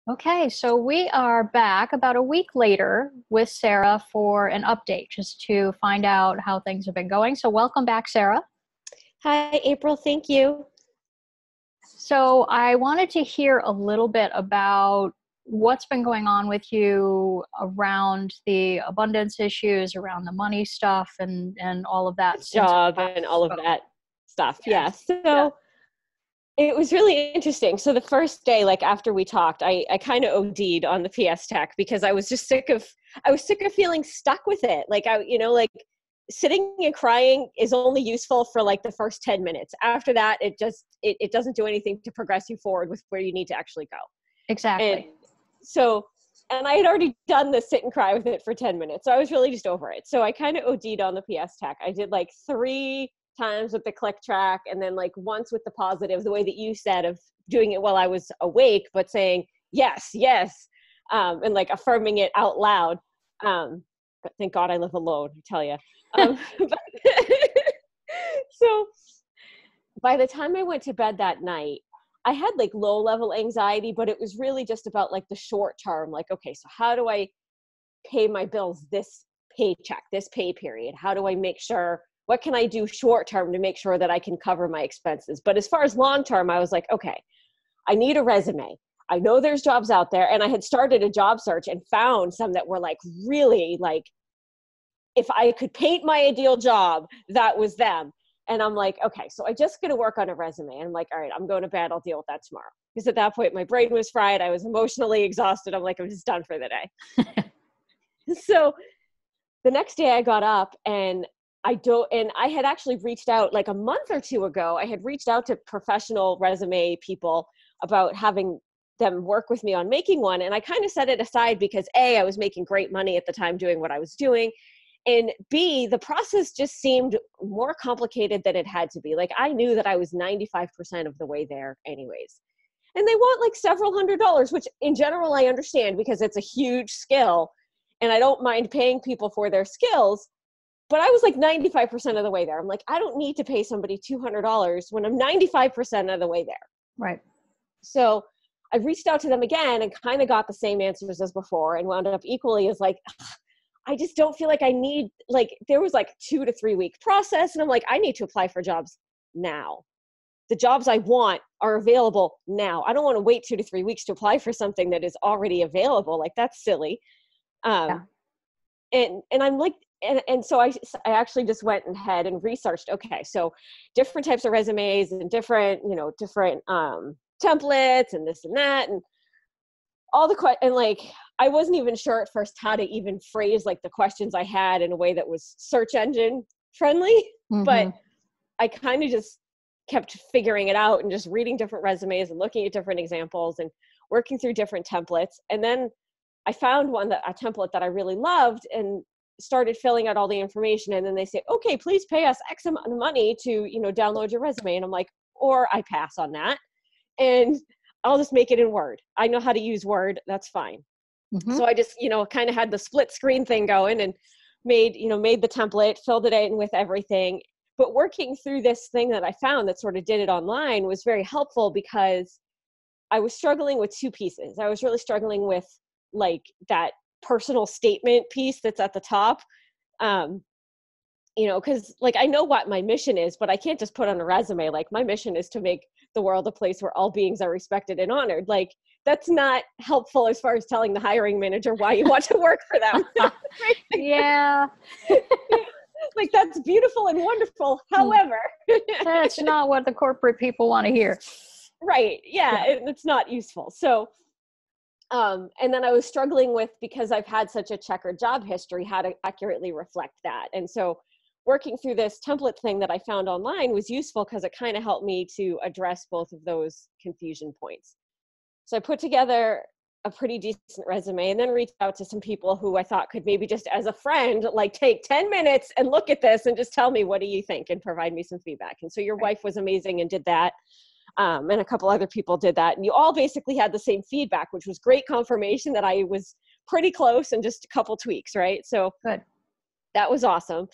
Okay, so we are back about a week later with Sarah for an update just to find out how things have been going. So, welcome back, Sarah. Hi, April. Thank you. So, I wanted to hear a little bit about what's been going on with you around the abundance issues, around the money stuff, and all of that since Job we and last all of spoke. that stuff. Yeah, Yeah. yeah. So it was really interesting. So the first day, like after we talked, I kind of OD'd on the PS Tech because I was sick of feeling stuck with it. Like sitting and crying is only useful for like the first 10 minutes. After that, it doesn't do anything to progress you forward with where you need to actually go. And Exactly. so, and I had already done the sit and cry with it for 10 minutes. So I was really just over it. So I kind of OD'd on the PS Tech. I did like 3 times with the click track and then like once with the positive, the way that you said of doing it while I was awake, but saying, yes, yes, and like affirming it out loud. But thank God I live alone, I tell you. But so by the time I went to bed that night, I had like low level anxiety, but it was really just about like the short term. Like, okay, so how do I pay my bills this paycheck, this pay period? How do I make sure, what can I do short term to make sure that I can cover my expenses? But as far as long term, I was like, okay, I need a resume. I know there's jobs out there. And I had started a job search and found some that were like really like, if I could paint my ideal job, that was them. And I'm like, okay, so I just gonna work on a resume. And I'm like, all right, I'm going to bed. I'll deal with that tomorrow. Because at that point, my brain was fried. I was emotionally exhausted. I'm like, I'm just done for the day. So the next day I got up and I had actually reached out like a month or two ago. I had reached out to professional resume people about having them work with me on making one. And I kind of set it aside because A, I was making great money at the time doing what I was doing. And B, the process just seemed more complicated than it had to be. Like I knew that I was 95% of the way there anyways. And they want like several $100s, which in general I understand because it's a huge skill and I don't mind paying people for their skills. But I was like 95% of the way there. I'm like, I don't need to pay somebody $200 when I'm 95% of the way there. Right. So I reached out to them again and kind of got the same answers as before and wound up equally as like, I just don't feel like I need, like, there was like 2 to 3 week process. And I'm like, I need to apply for jobs now. The jobs I want are available now. I don't want to wait 2 to 3 weeks to apply for something that is already available. Like that's silly. Yeah. Um, and I'm like, and so I actually just went ahead and researched, okay, so different types of resumes and different, different templates and this and that. And all and like, I wasn't even sure at first how to even phrase like the questions I had in a way that was search engine friendly, but Hmm. I kind of just kept figuring it out and just reading different resumes and looking at different examples and working through different templates. And then I found a template that I really loved and started filling out all the information. And then they say, okay, please pay us X amount of money to, download your resume. And I'm like, or I pass on that and I'll just make it in Word. I know how to use Word. That's fine. Hmm. So I just, kind of had the split screen thing going and made the template, filled it in with everything. But working through this thing that I found that sort of did it online was very helpful because I was struggling with 2 pieces. I was really struggling with like that personal statement piece that's at the top. Because like I know what my mission is, but I can't just put on a resume like my mission is to make the world a place where all beings are respected and honored. Like that's not helpful as far as telling the hiring manager why you want to work for them. Yeah. Like that's beautiful and wonderful. However, That's not what the corporate people want to hear. right. Yeah, Yeah. it's not useful. So and then I was struggling with, because I've had such a checkered job history, how to accurately reflect that. And so working through this template thing that I found online was useful because it kind of helped me to address both of those confusion points. So I put together a pretty decent resume and then reached out to some people who I thought could maybe just as a friend, like take 10 minutes and look at this and just tell me, what do you think? And provide me some feedback. And so your Right. wife was amazing and did that. And a couple other people did that. And you all basically had the same feedback, which was great confirmation that I was pretty close and just a couple tweaks, right? So Good. that was awesome.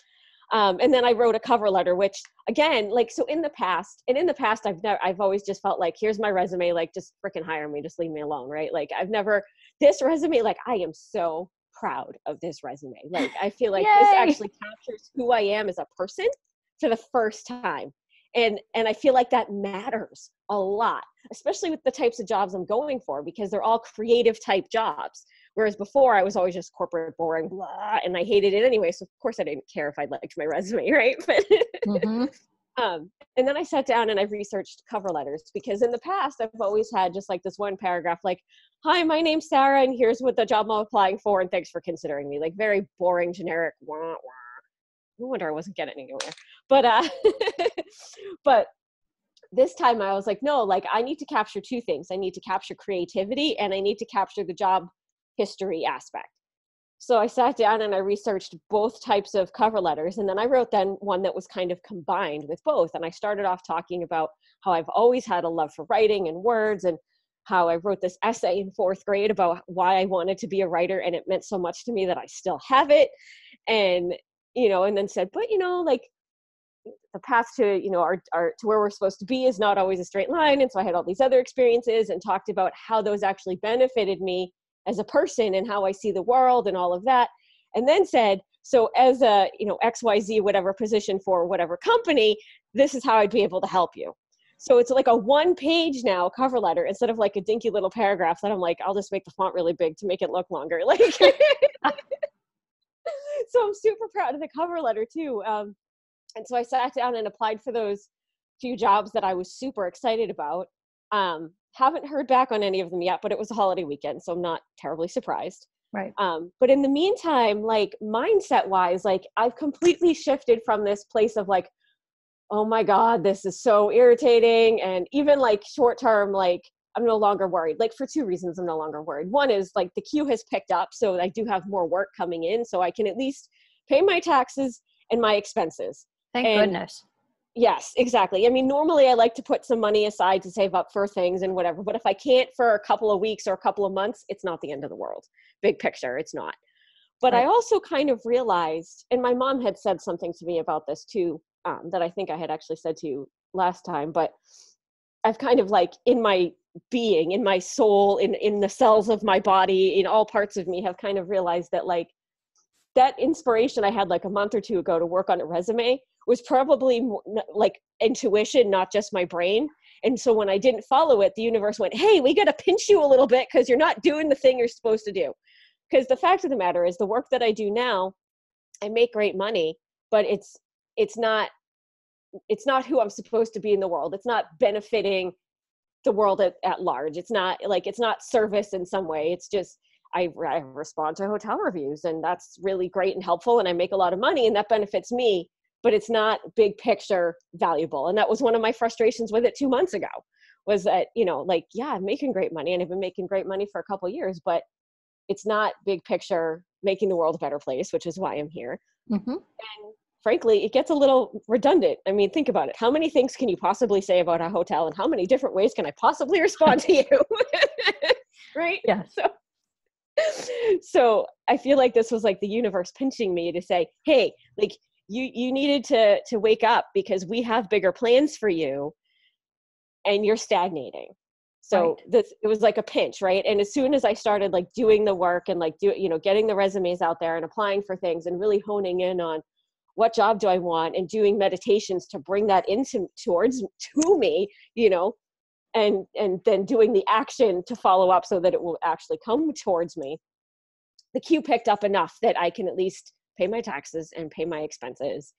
And then I wrote a cover letter, which again, like, so in the past, I've always just felt like, here's my resume, like, just freaking hire me, just leave me alone. Right. Like this resume, like, I am so proud of this resume. Like, I feel like this Yay! actually captures who I am as a person for the first time. And I feel like that matters a lot, especially with the types of jobs I'm going for, because they're all creative type jobs. Whereas before I was always just corporate, boring, blah, and I hated it anyway. So of course I didn't care if I liked my resume, right? But Mm-hmm. and then I sat down and I researched cover letters, because in the past I've always had just like this one paragraph, like, hi, my name's Sarah, and here's what the job I'm applying for, and thanks for considering me. Like, very boring, generic, wah, wah. No wonder I wasn't getting anywhere. But but this time I was like, no, like, I need to capture two things. I need to capture creativity, and I need to capture the job history aspect. So I sat down and I researched both types of cover letters. And then I wrote then one that was kind of combined with both. And I started off talking about how I've always had a love for writing and words, and how I wrote this essay in 4th grade about why I wanted to be a writer. And it meant so much to me that I still have it. And, and then said, but, like, the path to, our to where we're supposed to be is not always a straight line. And so I had all these other experiences and talked about how those actually benefited me as a person and how I see the world and all of that. And then said, so as a, XYZ, whatever position for whatever company, this is how I'd be able to help you. So it's like a 1-page now cover letter, instead of like a dinky little paragraph that I'm like, I'll just make the font really big to make it look longer. Like, so I'm super proud of the cover letter too. And so I sat down and applied for those few jobs that I was super excited about. Haven't heard back on any of them yet, but it was a holiday weekend, so I'm not terribly surprised. Right. But in the meantime, like, mindset wise, like, I've completely shifted from this place of like, oh my God, this is so irritating. And even like short term, like, I'm no longer worried. Like, for 2 reasons, I'm no longer worried. One is like the queue has picked up, so I do have more work coming in, so I can at least pay my taxes and my expenses. Thank goodness. Yes, exactly. I mean, normally I like to put some money aside to save up for things and whatever, but if I can't for a couple of weeks or a couple of months, it's not the end of the world. Big picture, it's not. But Right. I also kind of realized, and my mom had said something to me about this too, that I think I had actually said to you last time, but I've kind of like, in my being, in my soul, in the cells of my body, in all parts of me, have kind of realized that, like, that inspiration I had like a month or 2 ago to work on a resume was probably like intuition, not just my brain. And so when I didn't follow it, the universe went, hey, we got to pinch you a little bit because you're not doing the thing you're supposed to do. Because the fact of the matter is, the work that I do now, I make great money, but it's not who I'm supposed to be in the world. It's not benefiting the world at large. It's not service in some way. It's just, I respond to hotel reviews, and that's really great and helpful, and I make a lot of money, and that benefits me, but it's not big picture valuable. And that was one of my frustrations with it 2 months ago, was that, like, yeah, I'm making great money, and I've been making great money for a couple of years, but it's not big picture making the world a better place, which is why I'm here. Mm-hmm. And frankly, it gets a little redundant. I mean, think about it. How many things can you possibly say about a hotel, and how many different ways can I possibly respond to you? Right? Yes. So I feel like this was like the universe pinching me to say, hey, like, you needed to wake up, because we have bigger plans for you, and you're stagnating. So Right. it was like a pinch, right? And as soon as I started like doing the work and like getting the resumes out there and applying for things and really honing in on what job do I want, and doing meditations to bring that to me, and then doing the action to follow up so that it will actually come towards me, the queue picked up enough that I can at least pay my taxes and pay my expenses,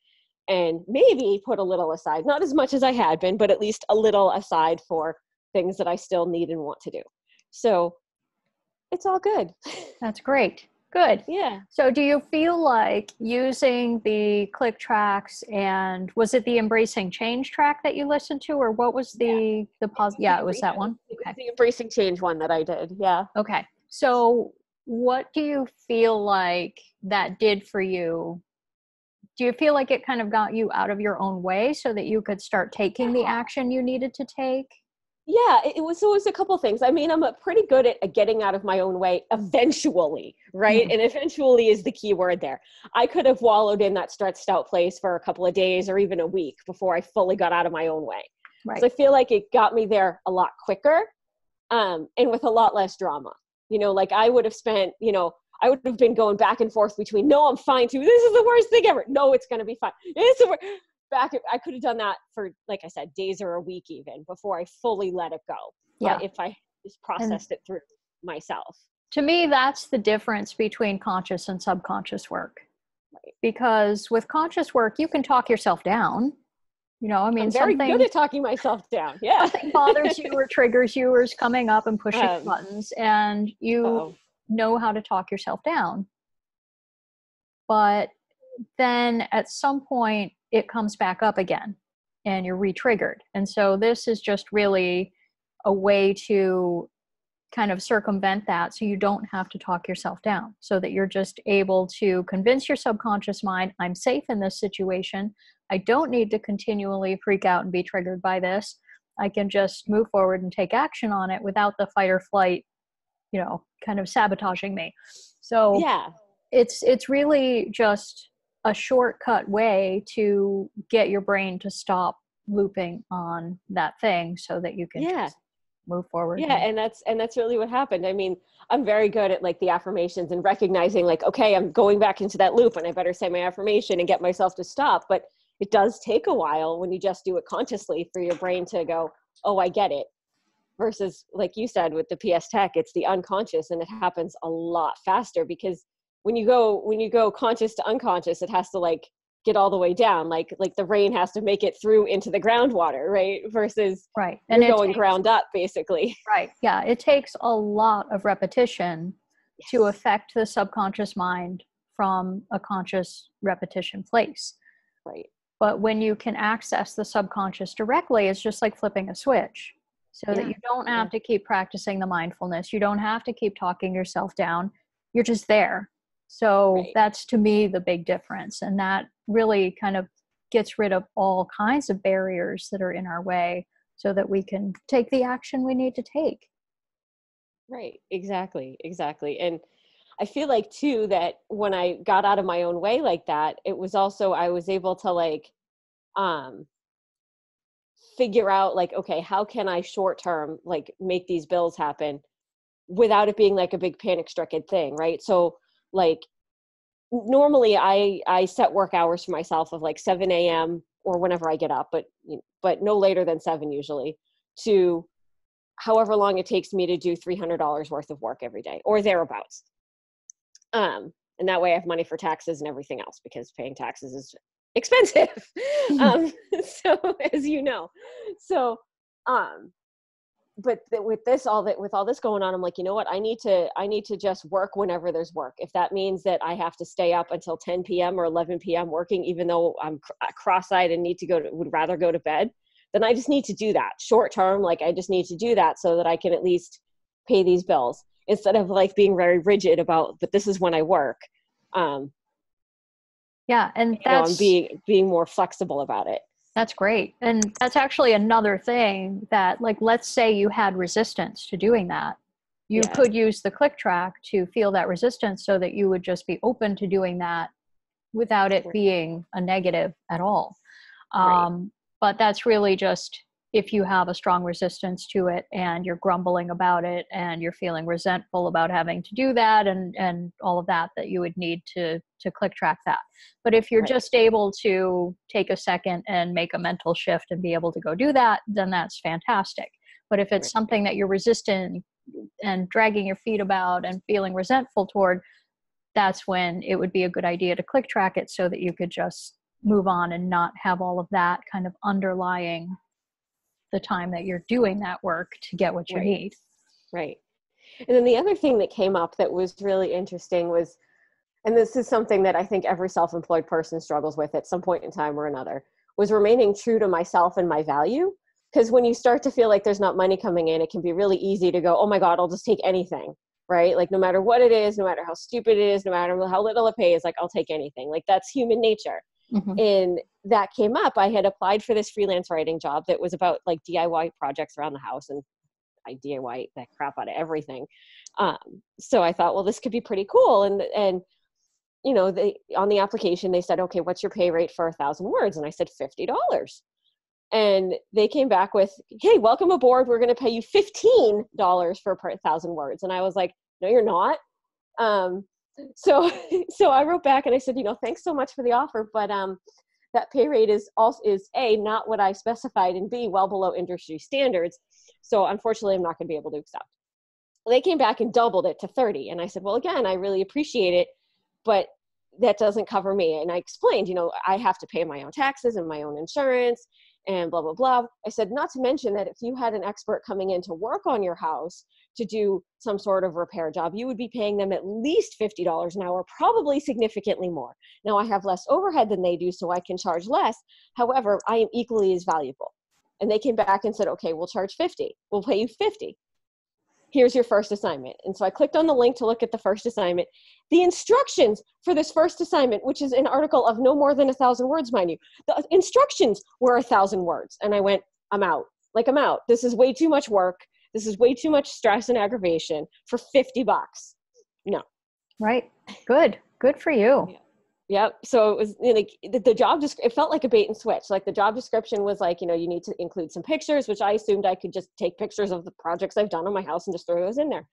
and maybe put a little aside, not as much as I had been, but at least a little aside for things that I still need and want to do. So it's all good. That's great. Good. Yeah. So do you feel like using the click tracks, and was it the Embracing Change track that you listened to, or what was the yeah, it was that one? It was Okay. the Embracing Change one that I did. Yeah. Okay. So what do you feel like that did for you? Do you feel like it kind of got you out of your own way so that you could start taking the action you needed to take? Yeah, it was a couple things. I mean, I'm pretty good at getting out of my own way eventually, right? Mhm. And eventually is the key word there. I could have wallowed in that stressed out place for a couple of days or even a week before I fully got out of my own way. So Right. I feel like it got me there a lot quicker, and with a lot less drama. Like I would have spent, I would have been going back and forth between, no, I'm fine too. This is the worst thing ever. No, it's going to be fine. It's the worst. I could have done that for, like I said, days or a week even before I fully let it go. Yeah. If I just And processed it through myself. to me, that's the difference between conscious and subconscious work. Right. Because with conscious work, you can talk yourself down. I mean, I'm very good something at talking myself down. Yeah. something bothers you or triggers you or is coming up and pushing buttons, and you Uh-oh. know how to talk yourself down. But then at some point, it comes back up again and you're re-triggered. And so this is just really a way to kind of circumvent that, so you don't have to talk yourself down, so that you're just able to convince your subconscious mind, I'm safe in this situation. I don't need to continually freak out and be triggered by this. I can just move forward and take action on it without the fight or flight, kind of sabotaging me. So Yeah. it's really just a shortcut way to get your brain to stop looping on that thing, so that you can Yeah. just move forward. Yeah, and that's really what happened. I mean, I'm very good at like the affirmations and recognizing like, okay, I'm going back into that loop and I better say my affirmation and get myself to stop. But it does take a while when you just do it consciously for your brain to go, oh, I get it. Versus, like you said, with the PS Tech, it's the unconscious, and it happens a lot faster because when you go conscious to unconscious, it has to like get all the way down, like the rain has to make it through into the groundwater, right? Versus Right. you're And going ground up basically. right. Yeah. It takes a lot of repetition to Yes. affect the subconscious mind from a conscious repetition place. Right. But when you can access the subconscious directly, it's just like flipping a switch, so that Yeah. you don't Yeah. have to keep practicing the mindfulness. You don't have to keep talking yourself down. You're just there. So Right. that's, to me, the big difference. And that really kind of gets rid of all kinds of barriers that are in our way, so that we can take the action we need to take. Right. Exactly. Exactly. And I feel like too that when I got out of my own way like that, it was also I was able to like um figure out like, okay, how can I short term like make these bills happen without it being like a big panic stricken thing, right? So like normally I set work hours for myself of like 7 a.m. or whenever I get up, but no later than 7 usually, to however long it takes me to do $300 worth of work every day or thereabouts. And that way I have money for taxes and everything else, because paying taxes is expensive. So as you know, so, but with all this going on, I'm like, you know what? I need to just work whenever there's work. If that means that I have to stay up until 10 p.m. or 11 p.m. working, even though I'm cross-eyed and would rather go to bed, then I just need to do that short term. Like I just need to do that so that I can at least pay these bills, instead of like being very rigid about, but this is when I work. Yeah. And I'm being more flexible about it. that's great. And that's actually another thing that, like, let's say you had resistance to doing that. You Yeah. could use the click track to feel that resistance, so that you would just be open to doing that without it Right. being a negative at all. Right. But that's really just if you have a strong resistance to it and you're grumbling about it and you're feeling resentful about having to do that, and all of that, that you would need to click track that. But if you're Right. just able to take a second and make a mental shift and be able to go do that, then that's fantastic. But if it's Right. something that you're resistant and dragging your feet about and feeling resentful toward, that's when it would be a good idea to click track it, so that you could just move on and not have all of that kind of underlying the time that you're doing that work to get what you Right. need. Right. And then the other thing that came up that was really interesting was, and this is something that I think every self-employed person struggles with at some point in time or another, was remaining true to myself and my value. Because when you start to feel like there's not money coming in, it can be really easy to go, oh my God, I'll just take anything, right? Like no matter what it is, no matter how stupid it is, no matter how little it pays, like I'll take anything. Like that's human nature. Mm-hmm. And that came up, I had applied for this freelance writing job that was about like DIY projects around the house, and I DIY that crap out of everything. So I thought, well, this could be pretty cool. And you know, on the application, they said, okay, what's your pay rate for 1,000 words? And I said, $50. And they came back with, hey, welcome aboard. We're going to pay you $15 for 1,000 words. And I was like, no, you're not. So I wrote back and I said, you know, thanks so much for the offer, but that pay rate is A, not what I specified, and B, well below industry standards. So unfortunately, I'm not going to be able to accept. They came back and doubled it to 30. And I said, well, again, I really appreciate it, but that doesn't cover me. And I explained, you know, I have to pay my own taxes and my own insurance and blah, blah, blah. I said, not to mention that if you had an expert coming in to work on your house to do some sort of repair job, you would be paying them at least $50 an hour, probably significantly more. Now I have less overhead than they do, so I can charge less. However, I am equally as valuable. And they came back and said, okay, we'll charge 50. We'll pay you 50. Here's your first assignment. And so I clicked on the link to look at the first assignment. The instructions for this first assignment, which is an article of no more than 1,000 words, mind you, the instructions were 1,000 words. And I went, I'm out. Like, I'm out. This is way too much work. This is way too much stress and aggravation for $50. No. Right. Good for you. Yeah. Yep. So it was, you know, like the job, it felt like a bait and switch. Like the job description was like, you know, you need to include some pictures, which I assumed I could just take pictures of the projects I've done on my house and just throw those in there.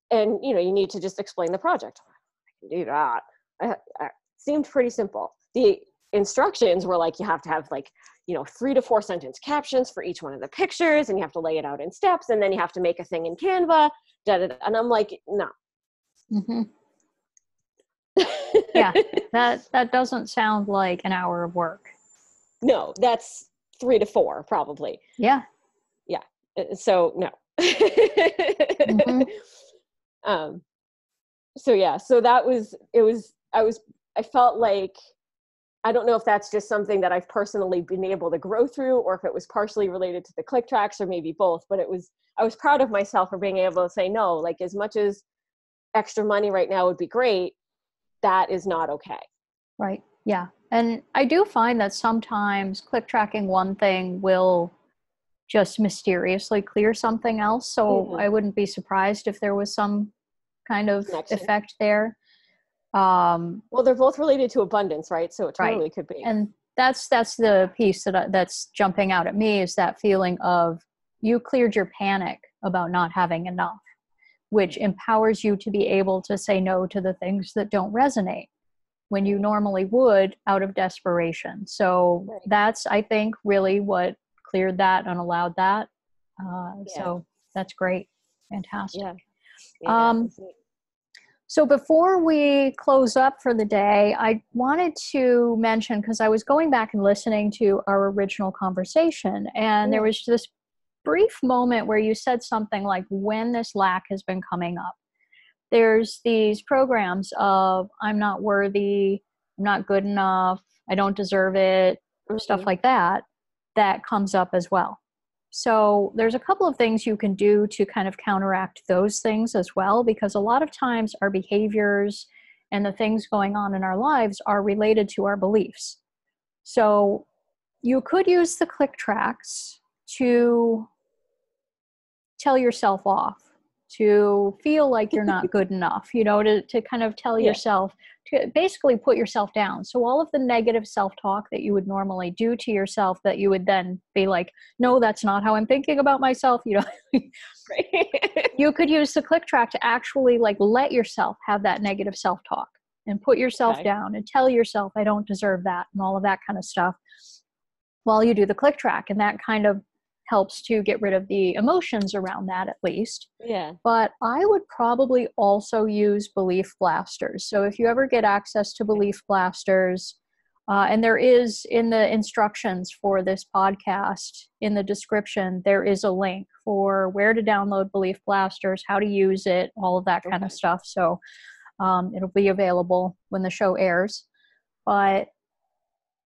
And, you know, you need to just explain the project. I can do that. It seemed pretty simple. The instructions were like, you have to have like, you know, 3 to 4 sentence captions for each one of the pictures, and you have to lay it out in steps, and then you have to make a thing in Canva. And I'm like, no. Mm-hmm. Yeah, that doesn't sound like an hour of work. No, that's 3 to 4 probably. Yeah. Yeah. So no. Mm-hmm. So yeah, so I felt like, I don't know if that's just something that I've personally been able to grow through, or if it was partially related to the click tracks, or maybe both, but I was proud of myself for being able to say, no, like as much as extra money right now would be great, that is not okay. Right. Yeah. And I do find that sometimes click tracking one thing will just mysteriously clear something else. So I wouldn't be surprised if there was some kind of effect there. Well, they're both related to abundance, right? So it totally could be. And that's the piece that's jumping out at me, is that feeling of you cleared your panic about not having enough, which empowers you to be able to say no to the things that don't resonate when you normally would out of desperation. So that's, I think, really what cleared that and allowed that. So that's great. Fantastic. Yeah. So before we close up for the day, I wanted to mention, because I was going back and listening to our original conversation, and there was this brief moment where you said something like, when this lack has been coming up, there's these programs of, I'm not worthy, I'm not good enough, I don't deserve it, stuff like that comes up as well. So there's a couple of things you can do to kind of counteract those things as well, because a lot of times our behaviors and the things going on in our lives are related to our beliefs. So you could use the click tracks to tell yourself off, to feel like you're not good enough, you know, to kind of tell yourself, to basically put yourself down. So all of the negative self-talk that you would normally do to yourself, that you would then be like, no, that's not how I'm thinking about myself, you know. You could use the click track to actually like let yourself have that negative self-talk and put yourself down and tell yourself, I don't deserve that, and all of that kind of stuff while you do the click track. And that kind of helps to get rid of the emotions around that, at least. Yeah. But I would probably also use belief blasters. So if you ever get access to belief blasters, and there is in the instructions for this podcast, in the description, there is a link for where to download belief blasters, how to use it, all of that kind of stuff. So it'll be available when the show airs. But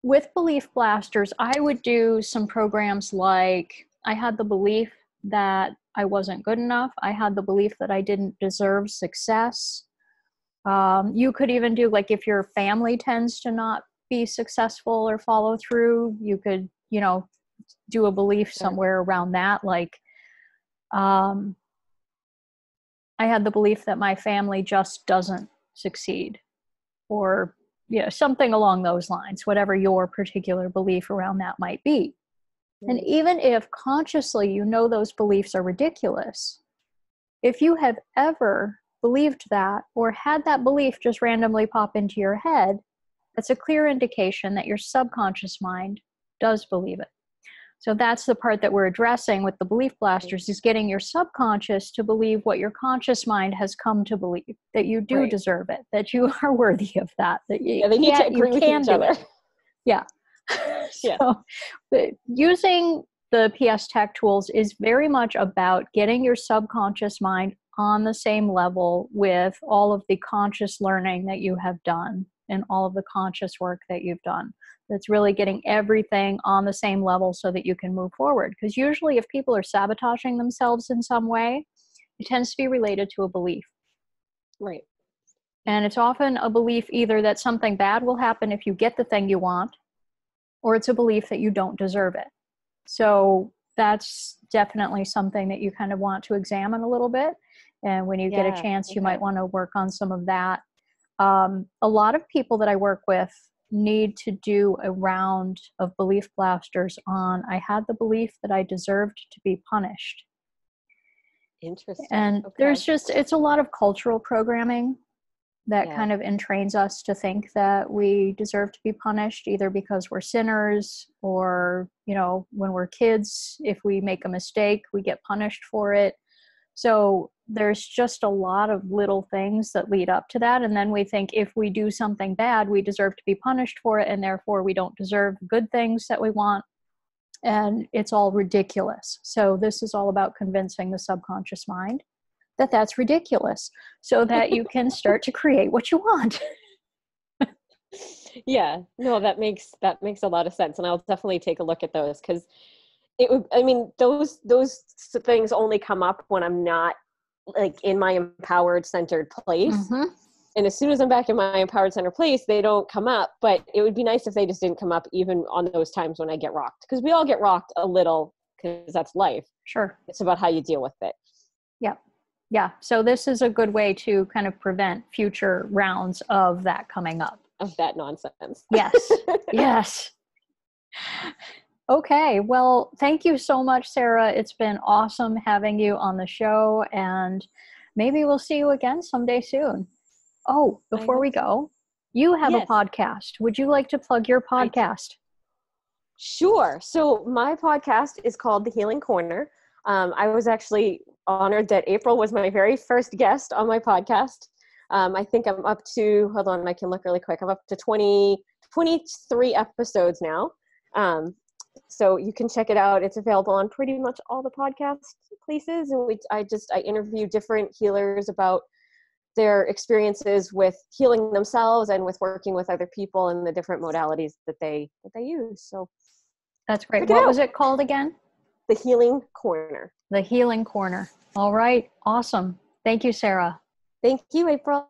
with belief blasters, I would do some programs like, I had the belief that I wasn't good enough. I had the belief that I didn't deserve success. You could even do, like, if your family tends to not be successful or follow through. You could, do a belief somewhere around that. Like, I had the belief that my family just doesn't succeed, or something along those lines, whatever your particular belief around that might be. And even if consciously those beliefs are ridiculous, if you have ever believed that or had that belief just randomly pop into your head, that's a clear indication that your subconscious mind does believe it. So that's the part that we're addressing with the belief blasters, is getting your subconscious to believe what your conscious mind has come to believe, that you do deserve it, that you are worthy of that, that you, they need to agree with each other. Yeah. So using the PS Tech tools is very much about getting your subconscious mind on the same level with all of the conscious learning that you have done and all of the conscious work that you've done. That's really getting everything on the same level so that you can move forward. Because usually if people are sabotaging themselves in some way, it tends to be related to a belief. Right. And it's often a belief either that something bad will happen if you get the thing you want, or it's a belief that you don't deserve it. So that's definitely something that you kind of want to examine a little bit. And when you get a chance, you might want to work on some of that. A lot of people that I work with need to do a round of belief blasters on, I had the belief that I deserved to be punished. Interesting. And there's it's a lot of cultural programming that kind of entrains us to think that we deserve to be punished, either because we're sinners or, when we're kids, if we make a mistake, we get punished for it. So there's just a lot of little things that lead up to that. And then we think if we do something bad, we deserve to be punished for it, and therefore we don't deserve good things that we want. And it's all ridiculous. So this is all about convincing the subconscious mind that that's ridiculous, so that you can start to create what you want. No, that makes a lot of sense. And I'll definitely take a look at those, because those things only come up when I'm not like in my empowered, centered place. Mm-hmm. And as soon as I'm back in my empowered, centered place, they don't come up. But it would be nice if they just didn't come up even on those times when I get rocked, because we all get rocked a little, because that's life. Sure. It's about how you deal with it. Yeah. So this is a good way to kind of prevent future rounds of that coming up. Of that nonsense. Yes. Okay. Well, thank you so much, Sarah. It's been awesome having you on the show, and maybe we'll see you again someday soon. Oh, before we go, you have a podcast. Would you like to plug your podcast? Sure. So my podcast is called The Healing Corner. I was actually honored that April was my very first guest on my podcast. I think I'm up to, hold on, I can look really quick. I'm up to 23 episodes now. So you can check it out. It's available on pretty much all the podcast places. And I interview different healers about their experiences with healing themselves and with working with other people and the different modalities that they use. So that's great. What was it called again? The Healing Corner. The Healing Corner. All right. Awesome. Thank you, Sarah. Thank you, April.